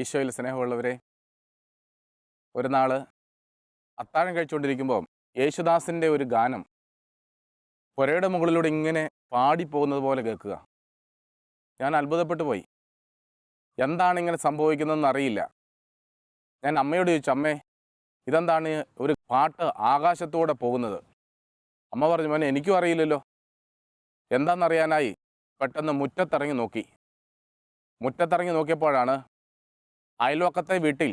ഈശോയിൽ സ്നേഹമുള്ളവരെ, ഒരു നാൾ അത്താഴം കഴിച്ചുകൊണ്ടിരിക്കുമ്പോൾ യേശുദാസിൻ്റെ ഒരു ഗാനം പുരയുടെ മുകളിലൂടെ ഇങ്ങനെ പാടിപ്പോകുന്നത് പോലെ കേൾക്കുക. ഞാൻ അത്ഭുതപ്പെട്ടു പോയി. എന്താണ് ഇങ്ങനെ സംഭവിക്കുന്നതെന്ന് അറിയില്ല. ഞാൻ അമ്മയോട് ചോദിച്ചു, അമ്മേ ഇതെന്താണ് ഒരു പാട്ട് ആകാശത്തൂടെ പോകുന്നത്? അമ്മ പറഞ്ഞു, മോനെ എനിക്കും അറിയില്ലല്ലോ. എന്താണെന്നറിയാനായി പെട്ടെന്ന് മുറ്റത്തിറങ്ങി നോക്കിയപ്പോഴാണ് അയൽവക്കത്തെ വീട്ടിൽ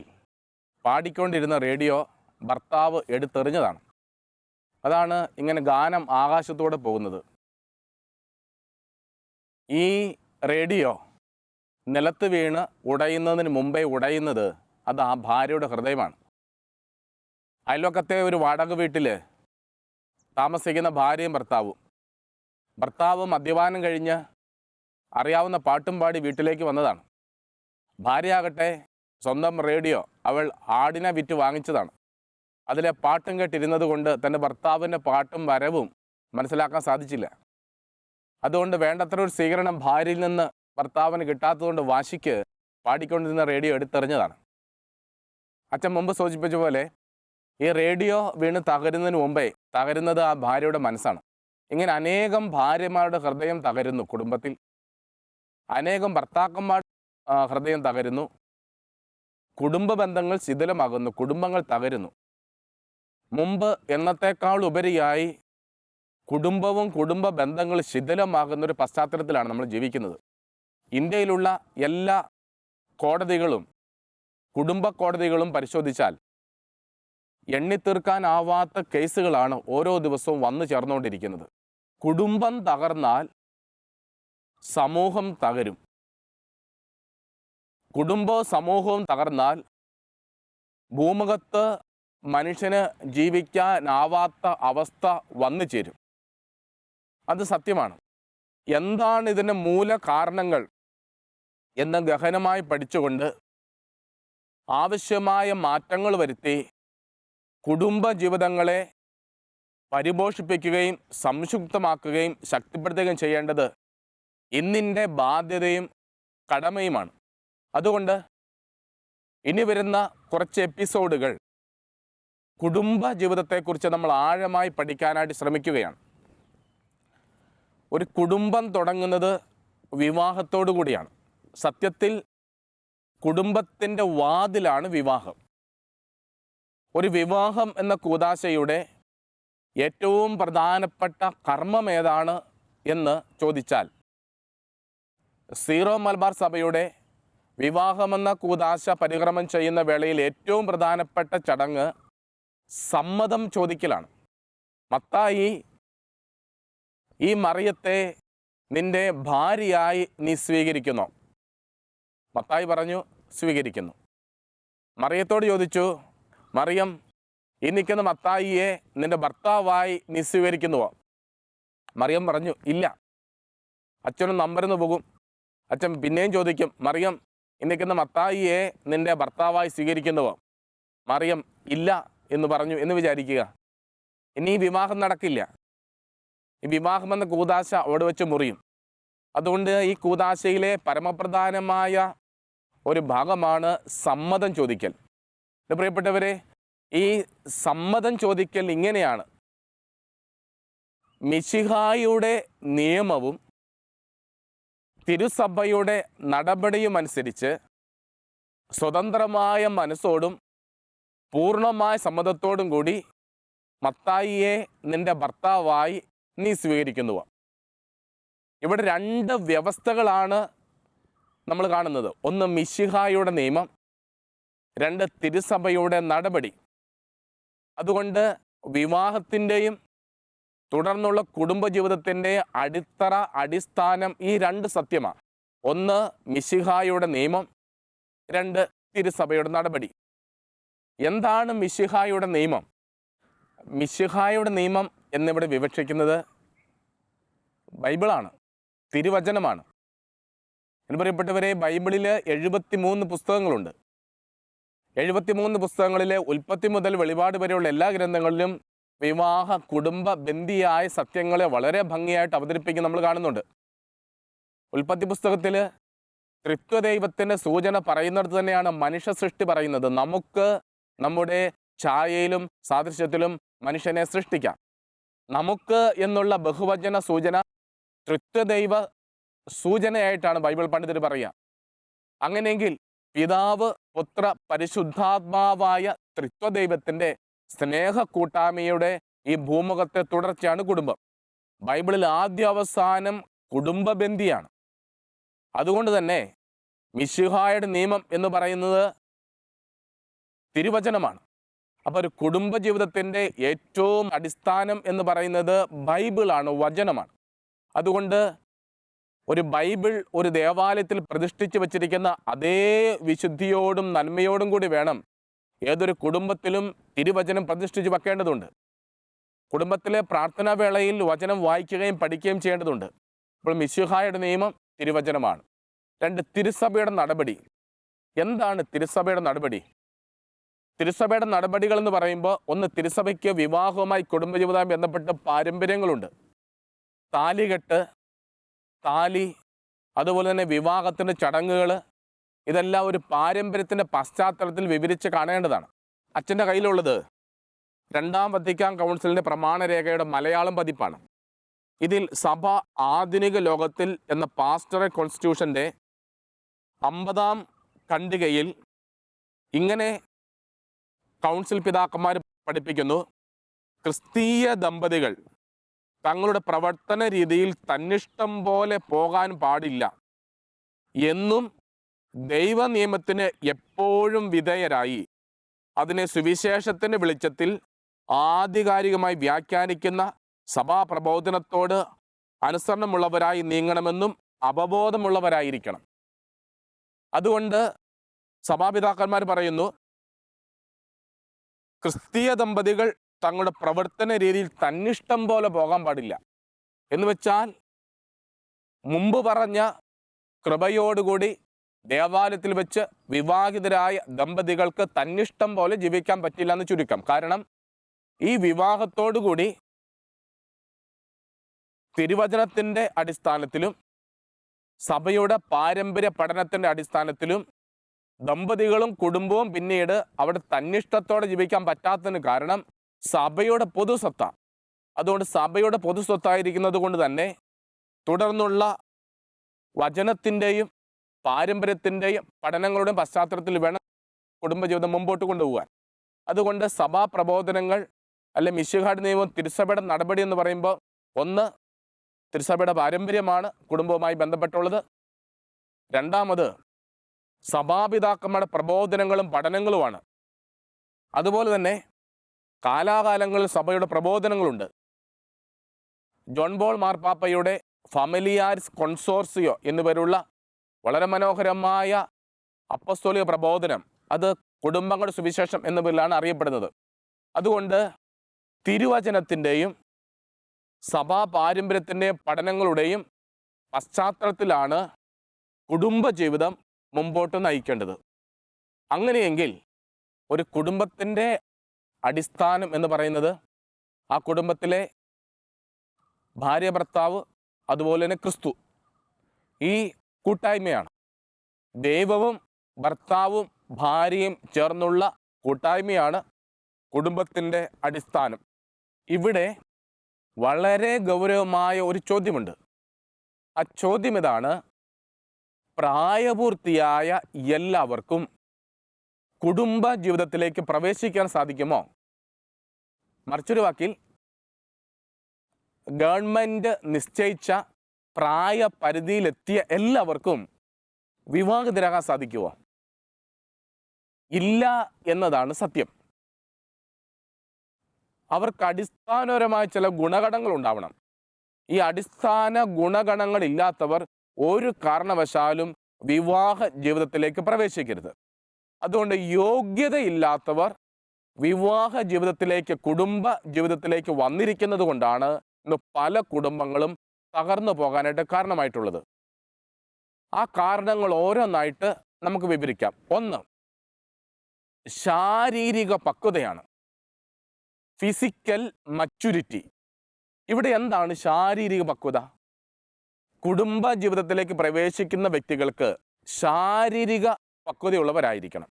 പാടിക്കൊണ്ടിരുന്ന റേഡിയോ ഭർത്താവ് എടുത്തെറിഞ്ഞതാണ്. അതാണ് ഇങ്ങനെ ഗാനം ആകാശത്തൂടെ പോകുന്നത്. ഈ റേഡിയോ നിലത്ത് വീണ് ഉടയുന്നതിന് മുമ്പേ ഉടയുന്നത് അത് ആ ഭാര്യയുടെ ഹൃദയമാണ്. അയൽവക്കത്തെ ഒരു വാടക വീട്ടിൽ താമസിക്കുന്ന ഭാര്യയും ഭർത്താവ് മദ്യപാനം കഴിഞ്ഞ് അറിയാവുന്ന പാട്ടും പാടി വീട്ടിലേക്ക് വന്നതാണ്. ഭാര്യയാകട്ടെ സ്വന്തം റേഡിയോ അവൾ ആടിനെ വിറ്റ് വാങ്ങിച്ചതാണ്. അതിലെ പാട്ടും കേട്ടിരുന്നത് കൊണ്ട് തൻ്റെ ഭർത്താവിൻ്റെ പാട്ടും വരവും മനസ്സിലാക്കാൻ സാധിച്ചില്ല. അതുകൊണ്ട് വേണ്ടത്ര ഒരു സ്വീകരണം ഭാര്യയിൽ നിന്ന് ഭർത്താവിന് കിട്ടാത്തതുകൊണ്ട് വാശിക്ക് പാടിക്കൊണ്ടിരുന്ന റേഡിയോ എടുത്തെറിഞ്ഞതാണ്. അച്ഛൻ മുമ്പ് സൂചിപ്പിച്ച പോലെ ഈ റേഡിയോ വീണ് തകരുന്നതിന് മുമ്പേ തകരുന്നത് ആ ഭാര്യയുടെ മനസ്സാണ്. ഇങ്ങനെ അനേകം ഭാര്യമാരുടെ ഹൃദയം തകരുന്നു. കുടുംബത്തിൽ അനേകം ഭർത്താക്കന്മാർ ഹൃദയം തകരുന്നു. കുടുംബ ബന്ധങ്ങൾ ശിഥിലമാകുന്നു. കുടുംബങ്ങൾ തകരുന്നു. മുമ്പ് എന്നത്തേക്കാൾ ഉപരിയായി കുടുംബവും കുടുംബ ബന്ധങ്ങൾ ശിഥിലമാകുന്നൊരു പശ്ചാത്തലത്തിലാണ് നമ്മൾ ജീവിക്കുന്നത്. ഇന്ത്യയിലുള്ള എല്ലാ കോടതികളും കുടുംബ കോടതികളും പരിശോധിച്ചാൽ എണ്ണിത്തീർക്കാനാവാത്ത കേസുകളാണ് ഓരോ ദിവസവും വന്നു ചേർന്നുകൊണ്ടിരിക്കുന്നത്. കുടുംബം തകർന്നാൽ സമൂഹം തകരും. കുടുംബവും സമൂഹവും തകർന്നാൽ ഭൂമുഖത്ത് മനുഷ്യന് ജീവിക്കാനാവാത്ത അവസ്ഥ വന്നു ചേരും. അത് സത്യമാണ്. എന്താണ് ഇതിൻ്റെ മൂല കാരണങ്ങൾ എന്ന് ഗഹനമായി പഠിച്ചുകൊണ്ട് ആവശ്യമായ മാറ്റങ്ങൾ വരുത്തി കുടുംബ ജീവിതങ്ങളെ പരിപോഷിപ്പിക്കുകയും സംശുദ്ധമാക്കുകയും ശക്തിപ്പെടുത്തുകയും ചെയ്യേണ്ടത് ഇന്നിൻ്റെ ബാധ്യതയും കടമയുമാണ്. അതുകൊണ്ട് ഇനി വരുന്ന കുറച്ച് എപ്പിസോഡുകൾ കുടുംബ ജീവിതത്തെക്കുറിച്ച് നമ്മൾ ആഴമായി പഠിക്കാനായിട്ട് ശ്രമിക്കുകയാണ്. ഒരു കുടുംബം തുടങ്ങുന്നത് വിവാഹത്തോടു കൂടിയാണ്. സത്യത്തിൽ കുടുംബത്തിൻ്റെ വാതിലാണ് വിവാഹം. ഒരു വിവാഹം എന്ന കൂദാശയുടെ ഏറ്റവും പ്രധാനപ്പെട്ട കർമ്മം ഏതാണ് എന്ന് ചോദിച്ചാൽ സീറോ മലബാർ സഭയുടെ വിവാഹമെന്ന കൂദാശ പരിക്രമം ചെയ്യുന്ന വേളയിൽ ഏറ്റവും പ്രധാനപ്പെട്ട ചടങ്ങ് സമ്മതം ചോദിക്കലാണ്. മത്തായി ഈ മറിയത്തെ നിന്റെ ഭാര്യയായി നീ സ്വീകരിക്കുന്നു? മത്തായി പറഞ്ഞു സ്വീകരിക്കുന്നു. മറിയത്തോട് ചോദിച്ചു, മറിയം ഈ നിൽക്കുന്ന മത്തായിയെ നിന്റെ ഭർത്താവായി നീ സ്വീകരിക്കുന്നുവോ? മറിയം പറഞ്ഞു ഇല്ല. അച്ഛനും നമ്പരുന്ന് പോകും. അച്ഛൻ പിന്നെയും ചോദിക്കും, മറിയം ഈ നിൽക്കുന്ന മത്തായിയെ നിന്റെ ഭർത്താവായി സ്വീകരിക്കുന്നുവോ? മറിയം ഇല്ല എന്ന് പറഞ്ഞു എന്ന് വിചാരിക്കുക. ഇനി ഈ വിവാഹം നടക്കില്ല. ഈ വിവാഹമെന്ന കൂദാശ അവിടെ വെച്ച് മുറിയും. അതുകൊണ്ട് ഈ കൂദാശയിലെ പരമപ്രധാനമായ ഒരു ഭാഗമാണ് സമ്മതം ചോദിക്കൽ. പ്രിയപ്പെട്ടവരെ, ഈ സമ്മതം ചോദിക്കൽ ഇങ്ങനെയാണ്: മിശിഹായുടെ നിയമവും തിരുസഭയുടെ നടപടിയും അനുസരിച്ച് സ്വതന്ത്രമായ മനസ്സോടും പൂർണ്ണമായ സമ്മതത്തോടും കൂടി മത്തായിയെ നിന്റെ ഭർത്താവായി നീ സ്വീകരിക്കുന്നുവോ? ഇവിടെ രണ്ട് വ്യവസ്ഥകളാണ് നമ്മൾ കാണുന്നത്. ഒന്ന് മിശിഹായുടെ നിയമം, രണ്ട് തിരുസഭയുടെ നടപടി. അതുകൊണ്ട് വിവാഹത്തിൻ്റെയും തുടർന്നുള്ള കുടുംബജീവിതത്തിൻ്റെ അടിസ്ഥാനം ഈ രണ്ട് സത്യമാണ്. ഒന്ന് മിശിഹായുടെ നിയമം, രണ്ട് തിരുസഭയുടെ നടപടി. എന്താണ് മിശിഹായുടെ നിയമം? മിശിഹായുടെ നിയമം എന്നിവിടെ വിവക്ഷിക്കുന്നത് ബൈബിളാണ്, തിരുവചനമാണ്. എന്ന് പറയപ്പെട്ടവരെ, ബൈബിളിൽ 73 പുസ്തകങ്ങളുണ്ട്. 73 പുസ്തകങ്ങളിലെ ഉൽപ്പത്തി മുതൽ വെളിപാട് വരെയുള്ള എല്ലാ ഗ്രന്ഥങ്ങളിലും വിവാഹ കുടുംബ ബന്ധിയായ സത്യങ്ങളെ വളരെ ഭംഗിയായിട്ട് അവതരിപ്പിക്കുന്ന നമ്മൾ കാണുന്നുണ്ട്. ഉൽപ്പത്തി പുസ്തകത്തിൽ ത്രിത്വദൈവത്തിൻ്റെ സൂചന പറയുന്നിടത്ത് തന്നെയാണ് മനുഷ്യ സൃഷ്ടി പറയുന്നത്. നമുക്ക് നമ്മുടെ ഛായയിലും സാദൃശ്യത്തിലും മനുഷ്യനെ സൃഷ്ടിക്കാം. നമുക്ക് എന്നുള്ള ബഹുവചന സൂചന ത്രിത്വദൈവ സൂചനയായിട്ടാണ് ബൈബിൾ പണ്ഡിതർ പറയുക. അങ്ങനെയെങ്കിൽ പിതാവ്, പുത്ര, പരിശുദ്ധാത്മാവായ ത്രിത്വദൈവത്തിൻ്റെ സ്നേഹ കൂട്ടായ്മയുടെ ഈ ഭൂമുഖത്തെ തുടർച്ചയാണ് കുടുംബം. ബൈബിളിൽ ആദ്യ അവസാനം കുടുംബബന്ധിയാണ്. അതുകൊണ്ട് തന്നെ മിശിഹായുടെ നിയമം എന്ന് പറയുന്നത് തിരുവചനമാണ്. അപ്പോൾ ഒരു കുടുംബജീവിതത്തിൻ്റെ ഏറ്റവും അടിസ്ഥാനം എന്ന് പറയുന്നത് ബൈബിളാണ്, വചനമാണ്. അതുകൊണ്ട് ഒരു ബൈബിൾ ഒരു ദേവാലയത്തിൽ പ്രതിഷ്ഠിച്ച് വച്ചിരിക്കുന്ന അതേ വിശുദ്ധിയോടും നന്മയോടും കൂടി വേണം ഏതൊരു കുടുംബത്തിലും തിരുവചനം പ്രതിഷ്ഠിച്ച് വെക്കേണ്ടതുണ്ട്. കുടുംബത്തിലെ പ്രാർത്ഥനാ വേളയിൽ വചനം വായിക്കുകയും പഠിക്കുകയും ചെയ്യേണ്ടതുണ്ട്. അപ്പോൾ മിശിഹായുടെ നിയമം തിരുവചനമാണ്. രണ്ട്, തിരുസഭയുടെ നടപടി. എന്താണ് തിരുസഭയുടെ നടപടി? തിരുസഭയുടെ നടപടികൾ എന്ന് പറയുമ്പോൾ, ഒന്ന്, തിരുസഭയ്ക്ക് വിവാഹവുമായി കുടുംബജീവിതവുമായി ബന്ധപ്പെട്ട് പാരമ്പര്യങ്ങളുണ്ട്. താലികെട്ട്, താലി, അതുപോലെ തന്നെ വിവാഹത്തിൻ്റെ ചടങ്ങുകൾ, ഇതെല്ലാം ഒരു പാരമ്പര്യത്തിൻ്റെ പശ്ചാത്തലത്തിൽ വിവരിച്ച് കാണേണ്ടതാണ്. അച്ഛൻ്റെ കയ്യിലുള്ളത് 2ാം വത്തിക്കാൻ കൗൺസിലിൻ്റെ പ്രമാണരേഖയുടെ മലയാളം പതിപ്പാണ്. ഇതിൽ സഭ ആധുനിക ലോകത്തിൽ എന്ന പാസ്റ്ററൽ കോൺസ്റ്റിറ്റ്യൂഷൻ്റെ 50ാം ഖണ്ഡികയിൽ ഇങ്ങനെ കൗൺസിൽ പിതാക്കന്മാർ പഠിപ്പിക്കുന്നു: ക്രിസ്തീയ ദമ്പതികൾ തങ്ങളുടെ പ്രവർത്തന രീതിയിൽ തന്നിഷ്ടം പോലെ പോകാൻ പാടില്ല എന്നും ദൈവ നിയമത്തിന് എപ്പോഴും വിധേയരായി അതിനെ സുവിശേഷത്തിൻ്റെ വെളിച്ചത്തിൽ ആധികാരികമായി വ്യാഖ്യാനിക്കുന്ന സഭാപ്രബോധനത്തോട് അനുസരണമുള്ളവരായി നീങ്ങണമെന്നും അവബോധമുള്ളവരായിരിക്കണം. അതുകൊണ്ട് സഭാപിതാക്കന്മാർ പറയുന്നു, ക്രിസ്തീയ ദമ്പതികൾ തങ്ങളുടെ പ്രവർത്തന രീതിയിൽ തന്നിഷ്ടം പോലെ പോകാൻ പാടില്ല. എന്ന് വെച്ചാൽ മുമ്പ് പറഞ്ഞ കൃപയോടുകൂടി ദേവാലയത്തിൽ വെച്ച് വിവാഹിതരായ ദമ്പതികൾക്ക് തന്നിഷ്ടം പോലെ ജീവിക്കാൻ പറ്റില്ല എന്ന് ചുരുക്കം. കാരണം ഈ വിവാഹത്തോടുകൂടി തിരുവചനത്തിൻ്റെ അടിസ്ഥാനത്തിലും സഭയുടെ പാരമ്പര്യ പഠനത്തിൻ്റെ അടിസ്ഥാനത്തിലും ദമ്പതികളും കുടുംബവും പിന്നീട് അവിടെ തന്നിഷ്ടത്തോടെ ജീവിക്കാൻ പറ്റാത്തതിന് കാരണം സഭയുടെ പൊതുസ്വത്ത. അതുകൊണ്ട് സഭയുടെ പൊതുസ്വത്തായിരിക്കുന്നത് കൊണ്ട് തന്നെ തുടർന്നുള്ള വചനത്തിൻ്റെയും പാരമ്പര്യത്തിൻ്റെയും പഠനങ്ങളുടെയും പശ്ചാത്തലത്തിൽ വേണം കുടുംബജീവിതം മുമ്പോട്ട് കൊണ്ടുപോകാൻ. അതുകൊണ്ട് സഭാ പ്രബോധനങ്ങൾ അല്ലെ മിശിഹായുടെ നിയമം തിരുസഭയുടെ നടപടി എന്ന് പറയുമ്പോൾ ഒന്ന് തിരുസഭയുടെ പാരമ്പര്യമാണ് കുടുംബവുമായി ബന്ധപ്പെട്ടുള്ളത്. രണ്ടാമത് സഭാപിതാക്കന്മാരുടെ പ്രബോധനങ്ങളും പഠനങ്ങളുമാണ്. അതുപോലെ തന്നെ കാലാകാലങ്ങളിൽ സഭയുടെ പ്രബോധനങ്ങളുണ്ട്. ജോൺ ബോൾ മാർപ്പാപ്പയുടെ ഫാമിലിയാരിസ് കൊൺസോർസിയോ എന്നിവരുള്ള വളരെ മനോഹരമായ അപ്പസ്തോലിക പ്രബോധനം, അത് കുടുംബങ്ങളുടെ സുവിശേഷം എന്ന പേരിലാണ് അറിയപ്പെടുന്നത്. അതുകൊണ്ട് തിരുവചനത്തിൻ്റെയും സഭാ പാരമ്പര്യത്തിൻ്റെയും പഠനങ്ങളുടെയും പശ്ചാത്തലത്തിലാണ് കുടുംബജീവിതം മുമ്പോട്ട് നയിക്കേണ്ടത്. അങ്ങനെയെങ്കിൽ ഒരു കുടുംബത്തിൻ്റെ അടിസ്ഥാനം എന്ന് പറയുന്നത് ആ കുടുംബത്തിലെ ഭാര്യ ഭർത്താവ് അതുപോലെ തന്നെ ക്രിസ്തു, ഈ കൂട്ടായ്മയാണ്. ദൈവവും ഭർത്താവും ഭാര്യയും ചേർന്നുള്ള കൂട്ടായ്മയാണ് കുടുംബത്തിൻ്റെ അടിസ്ഥാനം. ഇവിടെ വളരെ ഗൗരവമായ ഒരു ചോദ്യമുണ്ട്. ആ ചോദ്യം ഇതാണ്: പ്രായപൂർത്തിയായ എല്ലാവർക്കും കുടുംബ ജീവിതത്തിലേക്ക് പ്രവേശിക്കാൻ സാധിക്കുമോ? മറിച്ചൊരു വാക്കിൽ, ഗവൺമെൻറ് നിശ്ചയിച്ച പ്രായപരിധിയിലെത്തിയ എല്ലാവർക്കും വിവാഹിതരാകാൻ സാധിക്കുമോ? ഇല്ല എന്നതാണ് സത്യം. അവർക്ക് അടിസ്ഥാനപരമായ ചില ഗുണഗണങ്ങൾ ഉണ്ടാവണം. ഈ അടിസ്ഥാന ഗുണഗണങ്ങളില്ലാത്തവർ ഒരു കാരണവശാലും വിവാഹ ജീവിതത്തിലേക്ക് പ്രവേശിക്കരുത്. അതുകൊണ്ട് യോഗ്യതയില്ലാത്തവർ വിവാഹ ജീവിതത്തിലേക്ക്, കുടുംബ ജീവിതത്തിലേക്ക് വന്നിരിക്കുന്നത് കൊണ്ടാണ് ഇന്ന് പല കുടുംബങ്ങളും തകർന്നു പോകാനായിട്ട് കാരണമായിട്ടുള്ളത്. ആ കാരണങ്ങൾ ഓരോന്നായിട്ട് നമുക്ക് വിവരിക്കാം. ഒന്ന്, ശാരീരിക പക്വതയാണ്, ഫിസിക്കൽ മച്യൂരിറ്റി. ഇവിടെ എന്താണ് ശാരീരിക പക്വത? കുടുംബ ജീവിതത്തിലേക്ക് പ്രവേശിക്കുന്ന വ്യക്തികൾക്ക് ശാരീരിക പക്വതയുള്ളവരായിരിക്കണം.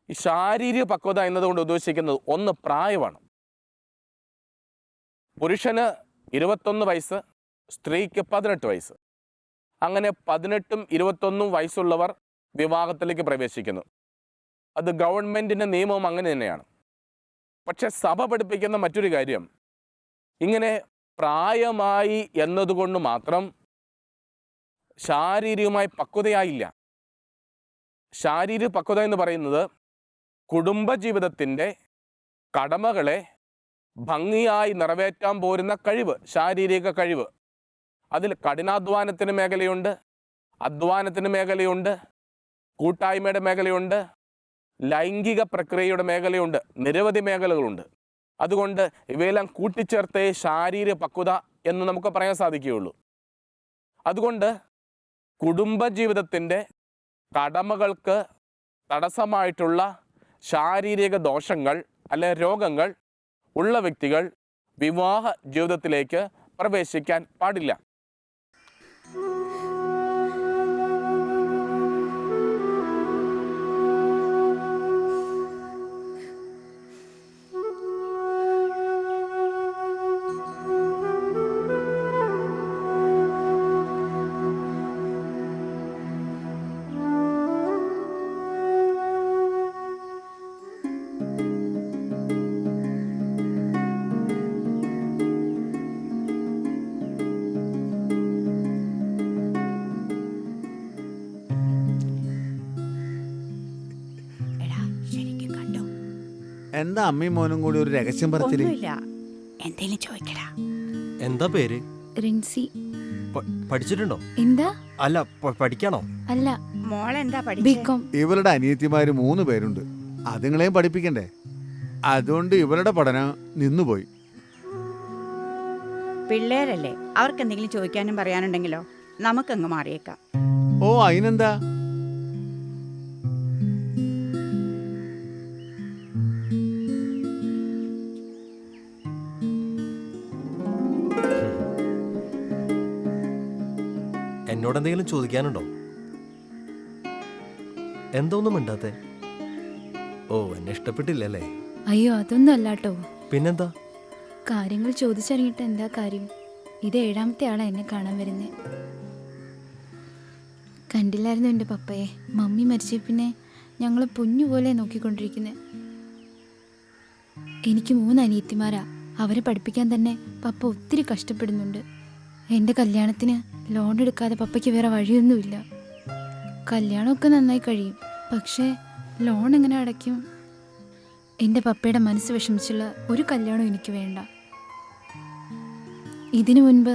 ഈ ശാരീരിക പക്വത എന്നതുകൊണ്ട് ഉദ്ദേശിക്കുന്നത് ഒന്ന്, പ്രായമാണ്. പുരുഷന് 21 വയസ്സ്, സ്ത്രീക്ക് 18 വയസ്സ്. അങ്ങനെ 18ഉം 21ഉം വയസ്സുള്ളവർ വിവാഹത്തിലേക്ക് പ്രവേശിക്കുന്നു. അത് ഗവൺമെൻറ്റിൻ്റെ നിയമവും അങ്ങനെ തന്നെയാണ്. പക്ഷെ സഭ പഠിപ്പിക്കുന്ന മറ്റൊരു കാര്യം, ഇങ്ങനെ പ്രായമായി എന്നതുകൊണ്ട് മാത്രം ശാരീരികമായി പക്വതയായില്ല. ശാരീരിക പക്വത എന്ന് പറയുന്നത് കുടുംബജീവിതത്തിൻ്റെ കടമകളെ ഭംഗിയായി നിറവേറ്റാൻ പോരുന്ന കഴിവ്, ശാരീരിക കഴിവ്. അതിൽ കഠിനാധ്വാനത്തിന് മേഖലയുണ്ട്, അധ്വാനത്തിന് മേഖലയുണ്ട്, കൂട്ടായ്മയുടെ മേഖലയുണ്ട്, ലൈംഗിക പ്രക്രിയയുടെ മേഖലയുണ്ട്, നിരവധി മേഖലകളുണ്ട്. അതുകൊണ്ട് ഇവയെല്ലാം കൂട്ടിച്ചേർത്തേ ശാരീരിക പക്വത എന്ന് നമുക്ക് പറയാൻ സാധിക്കുകയുള്ളൂ. അതുകൊണ്ട് കുടുംബജീവിതത്തിൻ്റെ കടമകൾക്ക് തടസ്സമായിട്ടുള്ള ശാരീരിക ദോഷങ്ങൾ അല്ലെ രോഗങ്ങൾ ഉള്ള വ്യക്തികൾ വിവാഹ ജീവിതത്തിലേക്ക് പ്രവേശിക്കാൻ പാടില്ല. എന്താ അമ്മയും മോനും കൂടി ഒരു രഹസ്യം പറച്ചില്? എന്തേലും ചോദിക്കടാ. എന്താ പേര്? റിൻസി. പഠിച്ചിട്ടുണ്ടോ? എന്താ? അല്ല, പഠിക്കാണോ? അല്ല, മോളെന്താ ബികോം. ഇവളുടെ അനിയത്തിമാര് 3 പേരുണ്ട്. അതുങ്ങളെയും പഠിപ്പിക്കണ്ടേ? അതുകൊണ്ട് ഇവളുടെ പഠനം നിന്നുപോയി. പിള്ളേരല്ലേ, അവർക്ക് എന്തെങ്കിലും ചോദിക്കാനും പറയാനുണ്ടെങ്കിലോ നമുക്കങ്ങ് മാറിയേക്കാം. ഓ, അതിനെന്താ? എന്നോട് എന്തെങ്കിലും ചോദിക്കാനുണ്ടോ? എന്തോന്നും മിണ്ടാത്തെ? ഓ, എന്നെ ഇഷ്ടപ്പെട്ടില്ലല്ലേ? അയ്യോ, അതൊന്നും അല്ലാട്ടോ. പിന്നെന്താ? കാര്യങ്ങൾ ചോദിച്ചറിഞ്ഞിട്ട് എന്താ കാര്യം? ഇത് 7ാമത്തെ ആളാ എന്നെ കാണാൻ വരുന്നേ. കണ്ടില്ലായിരുന്നു എൻ്റെ പപ്പയെ. മമ്മി മരിച്ച പിന്നെ ഞങ്ങൾ പൊന്നുപോലെ നോക്കിക്കൊണ്ടിരിക്കുന്നേ. എനിക്ക് 3 അനിയത്തിമാരാ. അവരെ പഠിപ്പിക്കാൻ തന്നെ പപ്പ ഒത്തിരി കഷ്ടപ്പെടുന്നുണ്ട്. എൻ്റെ കല്യാണത്തിന് ലോൺ എടുക്കാതെ പപ്പയ്ക്ക് വേറെ വഴിയൊന്നുമില്ല. കല്യാണമൊക്കെ നന്നായി കഴിയും, പക്ഷേ ലോൺ എങ്ങനെ അടയ്ക്കും? എൻ്റെ പപ്പയുടെ മനസ്സ് വിഷമിച്ചുള്ള ഒരു കല്യാണവും എനിക്ക് വേണ്ട. ഇതിനു മുൻപ്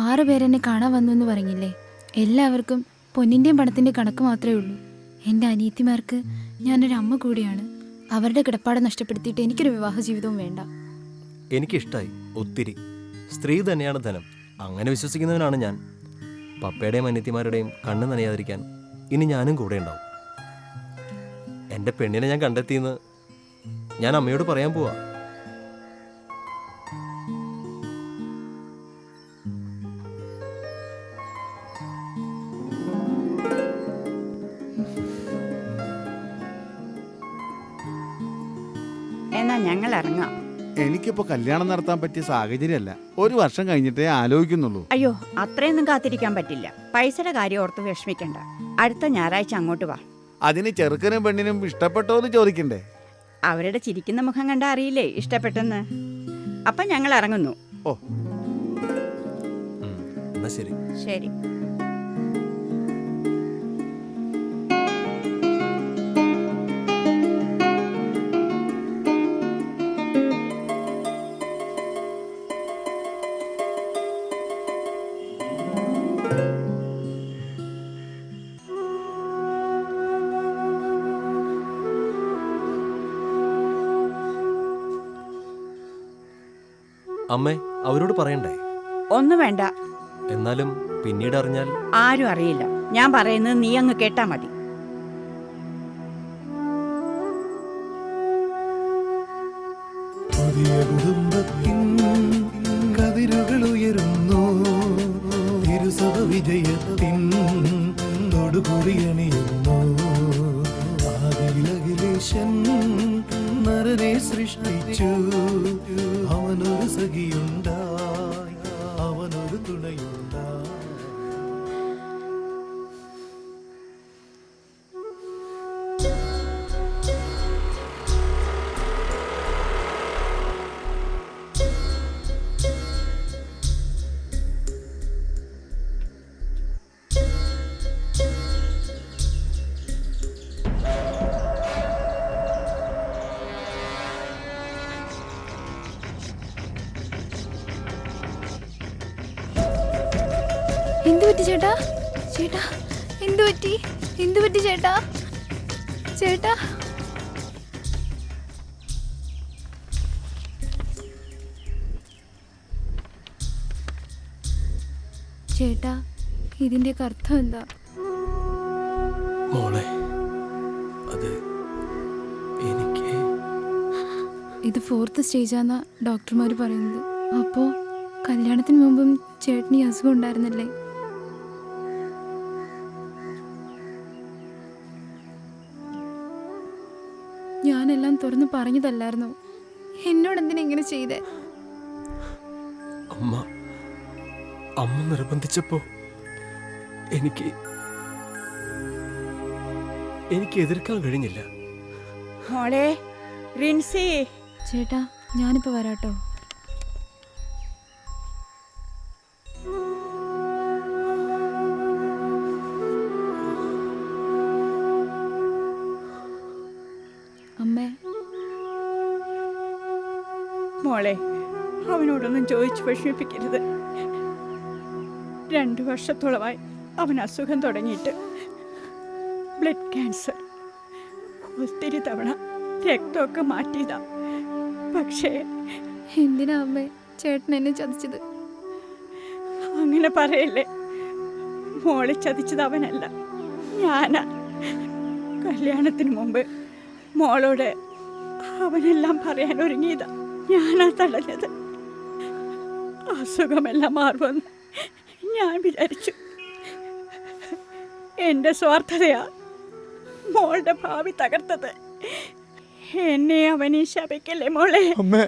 6 പേരെന്നെ കാണാൻ വന്നു എന്ന് പറഞ്ഞില്ലേ? എല്ലാവർക്കും പൊന്നിൻ്റെയും പണത്തിൻ്റെയും കണക്ക് മാത്രമേ ഉള്ളൂ. എൻ്റെ അനിയത്തിമാർക്ക് ഞാനൊരു അമ്മ കൂടിയാണ്. അവരുടെ കിടപ്പാട് നഷ്ടപ്പെടുത്തിയിട്ട് എനിക്കൊരു വിവാഹ ജീവിതവും വേണ്ട. എനിക്കിഷ്ടായി ഒത്തിരി. സ്ത്രീ തന്നെയാണ് ധനം, അങ്ങനെ വിശ്വസിക്കുന്നവനാണ് ഞാൻ. പപ്പയുടെയും അനിയത്തിമാരുടെയും കണ്ണ് നനയാതിരിക്കാൻ ഇനി ഞാനും കൂടെ ഉണ്ടാവും. എൻ്റെ പെണ്ണിനെ ഞാൻ കണ്ടെത്തിയെന്ന് ഞാൻ അമ്മയോട് പറയാൻ പോവാ. എന്നാ ഞങ്ങൾ ഇറങ്ങാം. എനിക്കിപ്പോ കല്യാണം നടത്താൻ പറ്റിയ സാഹചര്യമല്ല. 1 വർഷം കഴിഞ്ഞിട്ടേ ആലോചിക്കുന്നുള്ളൂ. അയ്യോ, അത്രയൊന്നും കാത്തിരിക്കാൻ പറ്റില്ല. പൈസയുടെ കാര്യം ഓർത്ത് വിഷമിക്കണ്ട. അടുത്ത ഞായറാഴ്ച അങ്ങോട്ട് വാ. അതിന് ചെറുക്കനും പെണ്ണിനും ഇഷ്ടപ്പെട്ടോന്ന് ചോദിക്കണ്ടേ? അവരുടെ ചിരിക്കുന്ന മുഖം കണ്ടാ അറിയില്ലേ ഇഷ്ടപ്പെട്ടെന്ന്. അപ്പം ഞങ്ങൾ ഇറങ്ങുന്നു. ഓ, എന്നാ ശരി. ശരി. അമ്മേ, അവരോട് പറയണ്ടേ? ഒന്നും വേണ്ട. എന്നാലും പിന്നീട് അറിഞ്ഞാൽ? ആരും അറിയില്ല. ഞാൻ പറയുന്നത് നീ അങ്ങ് കേട്ടാ മതി. പുതിയ കുടുംബത്തിൻ കതിരുകൾ ഉയരുന്നു. തിരുസഭ വിജയത്തിൻ തൊടുകുറിയണിയുന്നു. ആദിയിലഖിലേശൻ നരനെ സൃഷ്ടിച്ചു. അവനൊരു സഖിയുണ്ടായി, അവനൊരു തുണയുണ്ടായി. എന്തു പറ്റി ചേട്ടാ? ചേട്ടാ എന്തു പറ്റി? എന്തു പറ്റി ചേട്ടാ? ചേട്ടാ ചേട്ടാ, ഇതിൻ്റെയൊക്കെ അർത്ഥം എന്താ? മോളെ, അത് എനിക്ക് ഇത് 4th സ്റ്റേജാന്നാ ഡോക്ടർമാർ പറയുന്നത്. അപ്പോൾ കല്യാണത്തിന് മുമ്പും ചേട്ടന് ഈ അസുഖം ഉണ്ടായിരുന്നല്ലേ? ഞാനെല്ലാം തുറന്ന് പറഞ്ഞതല്ലായിരുന്നു. എന്നോട് എന്തിനാ ഇങ്ങനെ ചെയ്തേ? അമ്മ നിർബന്ധിച്ചപ്പോ എനിക്ക് എതിർക്കാൻ കഴിഞ്ഞില്ല. മോളെ റിൻസി. ചേട്ടാ, ഞാനിപ്പോൾ വരാട്ടോ. അമ്മേ. മോളെ, അവനോടൊന്നും ചോദിച്ചു വിഷമിപ്പിക്കരുത്. 2 വർഷത്തോളമായി അവൻ അസുഖം തുടങ്ങിയിട്ട്. Blood cancer. ഒത്തിരി തവണ രക്തമൊക്കെ മാറ്റിയതാ. പക്ഷേ എന്തിനാ അമ്മേ ചേട്ടൻ എന്നെ ചതിച്ചത്? അങ്ങനെ പറയല്ലേ. മോളെ ചതിച്ചത് അവനല്ല, ഞാനാ. കല്യാണത്തിന് മുമ്പ് മോളോട് അവനെല്ലാം പറയാൻ ഒരുങ്ങിയതാ. ഞാനാ തടഞ്ഞത്. അസുഖമെല്ലാം മാറുമെന്ന് ഞാൻ വിചാരിച്ചു. എൻ്റെ സ്വാർത്ഥതയാ മോളുടെ ഭാവി തകർത്തത്. എന്നെ അവനീ ശപിക്കല്ലേ മോളെ. അമ്മേ.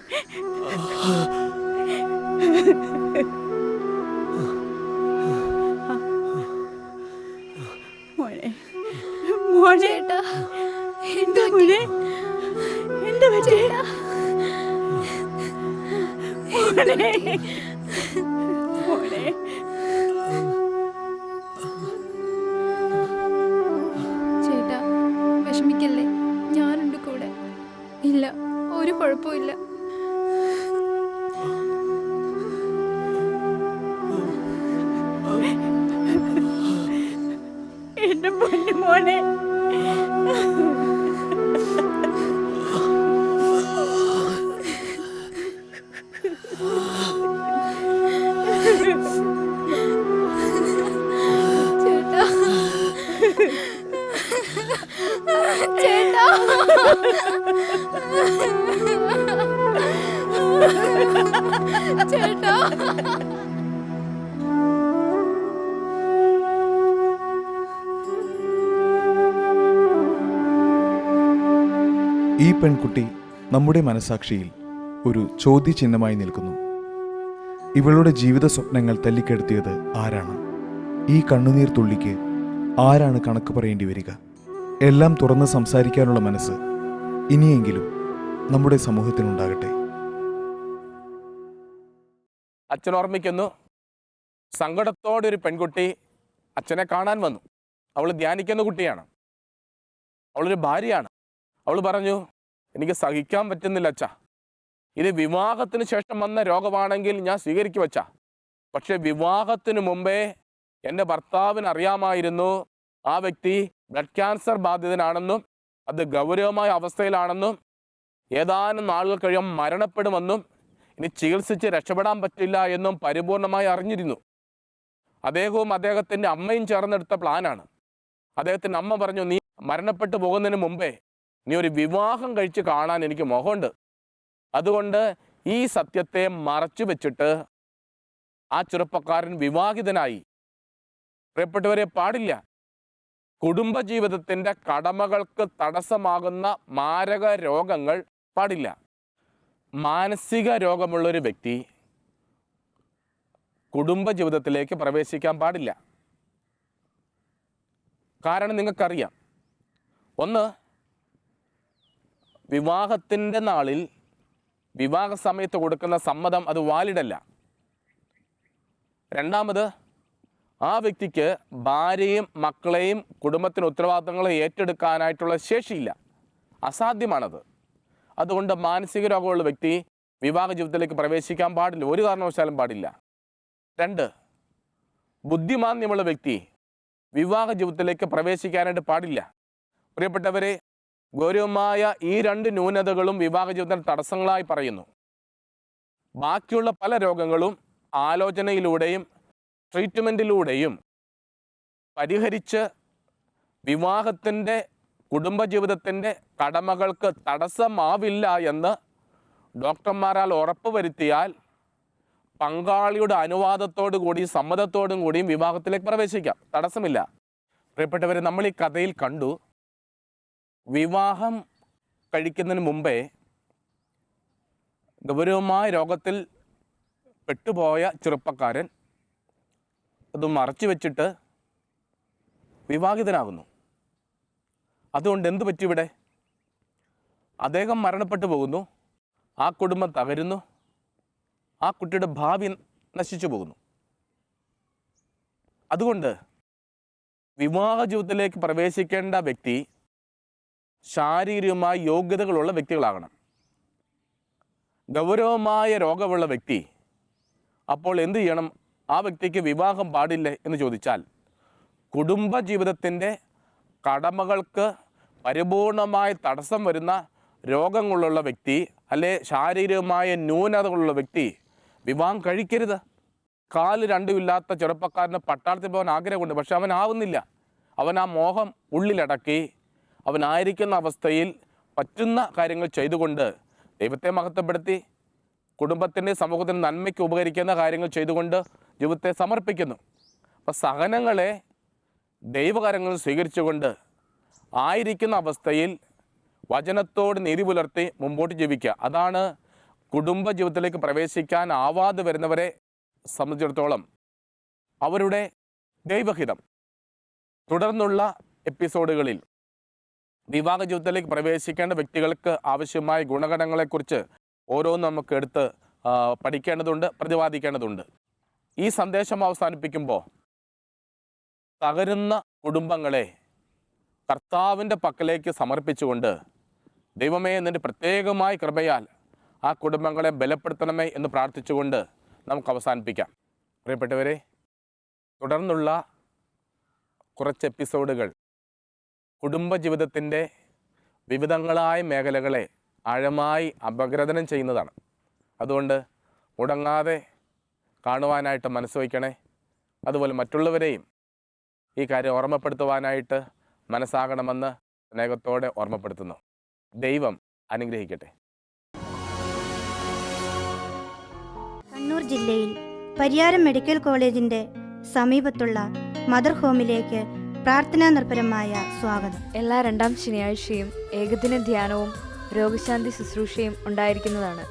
മോളെ, മോളെ, ചേട്ടാ എന്താ മോളെ? എന്താ പറ്റിയ? മോനെ. മോനെ. ചേട്ടാ വിഷമിക്കല്ലേ, ഞാനുണ്ട് കൂടെ. ഇല്ല, ഒരു കുഴപ്പമില്ല. എന്റെ പൊന്നു മോനെ. ചേട്ടാ ചേട്ടാ ചേട്ടാ ഈ പെൺകുട്ടി നമ്മുടെ മനസാക്ഷിയിൽ ഒരു ചോദ്യചിഹ്നമായി നിൽക്കുന്നു. ഇവളുടെ ജീവിത സ്വപ്നങ്ങൾ തല്ലിക്കെടുത്തിയത് ആരാണ്? ഈ കണ്ണുനീർ തുള്ളിക്ക് ആരാണ് കണക്ക് പറയേണ്ടി വരിക? എല്ലാം തുറന്ന് സംസാരിക്കാനുള്ള മനസ്സ് ഇനിയെങ്കിലും നമ്മുടെ സമൂഹത്തിനുണ്ടാകട്ടെ. അച്ഛൻ ഓർമ്മിക്കുന്നു, സങ്കടത്തോടെ ഒരു പെൺകുട്ടി അച്ഛനെ കാണാൻ വന്നു. അവൾ ധ്യാനിക്കുന്ന കുട്ടിയാണ്, അവളൊരു ഭാര്യയാണ്. അവൾ പറഞ്ഞു, എനിക്ക് സഹിക്കാൻ പറ്റുന്നില്ല അച്ഛാ, ഇത് വിവാഹത്തിന് ശേഷം വന്ന രോഗമാണെങ്കിൽ ഞാൻ സ്വീകരിക്കും അച്ഛാ. പക്ഷെ വിവാഹത്തിന് മുമ്പേ എൻ്റെ ഭർത്താവിന് അറിയാമായിരുന്നു ആ വ്യക്തി ബ്ലഡ് ക്യാൻസർ ബാധിതനാണെന്നും അത് ഗൗരവമായ അവസ്ഥയിലാണെന്നും ഏതാനും നാളുകൾ കഴിയുമ്പോൾ മരണപ്പെടുമെന്നും ഇനി ചികിത്സിച്ച് രക്ഷപ്പെടാൻ പറ്റില്ല എന്നും പരിപൂർണമായി അറിഞ്ഞിരുന്നു. അദ്ദേഹവും അദ്ദേഹത്തിൻ്റെ അമ്മയും ചേർന്നെടുത്ത പ്ലാനാണ്. അദ്ദേഹത്തിൻ്റെ അമ്മ പറഞ്ഞു, നീ മരണപ്പെട്ടു പോകുന്നതിന് മുമ്പേ നീ ഒരു വിവാഹം കഴിച്ച് കാണാൻ എനിക്ക് മോഹമുണ്ട്. അതുകൊണ്ട് ഈ സത്യത്തെ മറച്ചു വെച്ചിട്ട് ആ ചെറുപ്പക്കാരൻ വിവാഹിതനായി. പ്രിയപ്പെട്ടവരെ, പാടില്ല. കുടുംബജീവിതത്തിൻ്റെ കടമകൾക്ക് തടസ്സമാകുന്ന മാരക രോഗങ്ങൾ പാടില്ല. മാനസിക രോഗമുള്ളൊരു വ്യക്തി കുടുംബജീവിതത്തിലേക്ക് പ്രവേശിക്കാൻ പാടില്ല. കാരണം നിങ്ങൾക്കറിയാം, ഒന്ന്, വിവാഹത്തിൻ്റെ നാളിൽ വിവാഹ സമയത്ത് കൊടുക്കുന്ന സമ്മതം അത് വാലിഡല്ല. രണ്ടാമത്, ആ വ്യക്തിക്ക് ഭാര്യയും മക്കളെയും കുടുംബത്തിന് ഉത്തരവാദിത്തങ്ങളെ ഏറ്റെടുക്കാനായിട്ടുള്ള ശേഷിയില്ല, അസാധ്യമാണത്. അതുകൊണ്ട് മാനസിക രോഗമുള്ള വ്യക്തി വിവാഹ ജീവിതത്തിലേക്ക് പ്രവേശിക്കാൻ പാടില്ല, ഒരു കാരണവശാലും പാടില്ല. രണ്ട്, ബുദ്ധിമാന്യമുള്ള വ്യക്തി വിവാഹ ജീവിതത്തിലേക്ക് പ്രവേശിക്കാനായിട്ട് പാടില്ല. പ്രിയപ്പെട്ടവരെ, ഗൗരവമായ ഈ രണ്ട് ന്യൂനതകളും വിവാഹ ജീവിതത്തിന് തടസ്സങ്ങളായി പറയുന്നു. ബാക്കിയുള്ള പല രോഗങ്ങളും ആലോചനയിലൂടെയും ട്രീറ്റ്മെൻറ്റിലൂടെയും പരിഹരിച്ച് വിവാഹത്തിൻ്റെ കുടുംബജീവിതത്തിൻ്റെ കടമകൾക്ക് തടസ്സമാവില്ല എന്ന് ഡോക്ടർമാരാൽ ഉറപ്പുവരുത്തിയാൽ പങ്കാളിയുടെ അനുവാദത്തോടു കൂടി സമ്മതത്തോടും കൂടിയും വിവാഹത്തിലേക്ക് പ്രവേശിക്കാം, തടസ്സമില്ല. പ്രിയപ്പെട്ടവരെ, നമ്മൾ ഈ കഥയിൽ കണ്ടു, വിവാഹം കഴിക്കുന്നതിന് മുമ്പേ ഗൗരവമായ രോഗത്തിൽ പെട്ടുപോയ ചെറുപ്പക്കാരൻ അത് മറച്ചു വെച്ചിട്ട് വിവാഹിതനാകുന്നു. അതുകൊണ്ട് എന്തു പറ്റി ഇവിടെ? അദ്ദേഹം മരണപ്പെട്ടു പോകുന്നു, ആ കുടുംബം തകരുന്നു, ആ കുട്ടിയുടെ ഭാവി നശിച്ചു പോകുന്നു. അതുകൊണ്ട് വിവാഹ ജീവിതത്തിലേക്ക് പ്രവേശിക്കേണ്ട വ്യക്തി ശാരീരികമായ യോഗ്യതകളുള്ള വ്യക്തികളാകണം. ഗൗരവമായ രോഗമുള്ള വ്യക്തി അപ്പോൾ എന്തു ചെയ്യണം? ആ വ്യക്തിക്ക് വിവാഹം പാടില്ലേ എന്ന് ചോദിച്ചാൽ, കുടുംബജീവിതത്തിൻ്റെ കടമകൾക്ക് പരിപൂർണമായ തടസ്സം വരുന്ന രോഗങ്ങളുള്ള വ്യക്തി, അല്ലെ ശാരീരികമായ ന്യൂനതകളുള്ള വ്യക്തി വിവാഹം കഴിക്കരുത്. കാല് രണ്ടുമില്ലാത്ത ചെറുപ്പക്കാരന് പട്ടാളത്തിൽ പോകാൻ ആഗ്രഹമുണ്ട്, പക്ഷെ അവനാവുന്നില്ല. അവൻ ആ മോഹം ഉള്ളിലടക്കി അവനായിരിക്കുന്ന അവസ്ഥയിൽ പറ്റുന്ന കാര്യങ്ങൾ ചെയ്തുകൊണ്ട് ദൈവത്തെ മഹത്വപ്പെടുത്തി കുടുംബത്തിൻ്റെ സമൂഹത്തിൻ്റെ നന്മയ്ക്ക് ഉപകരിക്കുന്ന കാര്യങ്ങൾ ചെയ്തുകൊണ്ട് ജീവിതത്തെ സമർപ്പിക്കുന്നു. അപ്പോൾ സഹനങ്ങളെ ദൈവകരങ്ങൾ സ്വീകരിച്ചുകൊണ്ട് ആയിരിക്കുന്ന അവസ്ഥയിൽ വചനത്തോട് നീതി പുലർത്തി മുമ്പോട്ട് ജീവിക്കുക. അതാണ് കുടുംബജീവിതത്തിലേക്ക് പ്രവേശിക്കാൻ ആവാതെ വരുന്നവരെ സംബന്ധിച്ചിടത്തോളം അവരുടെ ദൈവഹിതം. തുടർന്നുള്ള എപ്പിസോഡുകളിൽ വിവാഹ ജീവിതത്തിലേക്ക് പ്രവേശിക്കേണ്ട വ്യക്തികൾക്ക് ആവശ്യമായ ഗുണഗണങ്ങളെക്കുറിച്ച് ഓരോന്നും നമുക്ക് എടുത്ത് പഠിക്കേണ്ടതുണ്ട്, പ്രതിപാദിക്കേണ്ടതുണ്ട്. ഈ സന്ദേശം അവസാനിപ്പിക്കുമ്പോൾ തകരുന്ന കുടുംബങ്ങളെ കർത്താവിൻ്റെ പക്കലേക്ക് സമർപ്പിച്ചുകൊണ്ട് ദൈവമേ നിൻ്റെ പ്രത്യേകമായ കൃപയാൽ ആ കുടുംബങ്ങളെ ബലപ്പെടുത്തണമേ എന്ന് പ്രാർത്ഥിച്ചുകൊണ്ട് നമുക്ക് അവസാനിപ്പിക്കാം. പ്രിയപ്പെട്ടവരെ, തുടർന്നുള്ള കുറച്ച് എപ്പിസോഡുകൾ കുടുംബജീവിതത്തിൻ്റെ വിവിധങ്ങളായ മേഖലകളെ ആഴമായി അപഗ്രഥനം ചെയ്യുന്നതാണ്. അതുകൊണ്ട് മുടങ്ങാതെ കാണുവാനായിട്ട് മനസ്സ് വയ്ക്കണേ. അതുപോലെ മറ്റുള്ളവരെയും ഈ കാര്യം ഓർമ്മപ്പെടുത്തുവാനായിട്ട് മനസ്സാകണമെന്ന് സ്നേഹത്തോടെ ഓർമ്മപ്പെടുത്തുന്നു. ദൈവം അനുഗ്രഹിക്കട്ടെ. കണ്ണൂർ ജില്ലയിൽ പരിയാരം മെഡിക്കൽ കോളേജിന്റെ സമീപത്തുള്ള മദർ ഹോമിലേക്ക് പ്രാർത്ഥനാ നിർഭരമായ സ്വാഗതം. എല്ലാ രണ്ടാം ശനിയാഴ്ചയും ഏകദിന ധ്യാനവും രോഗശാന്തി ശുശ്രൂഷയും ഉണ്ടായിരിക്കുന്നതാണ്.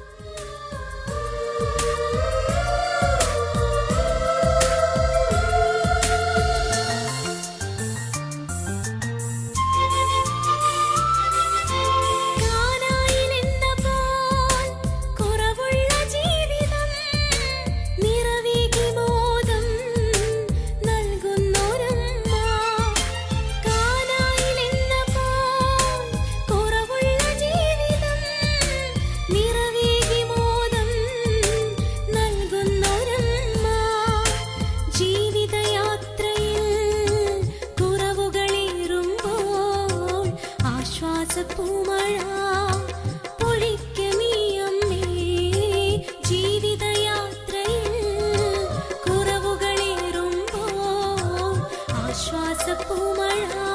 ആശ്വാസപ്പൂമഴ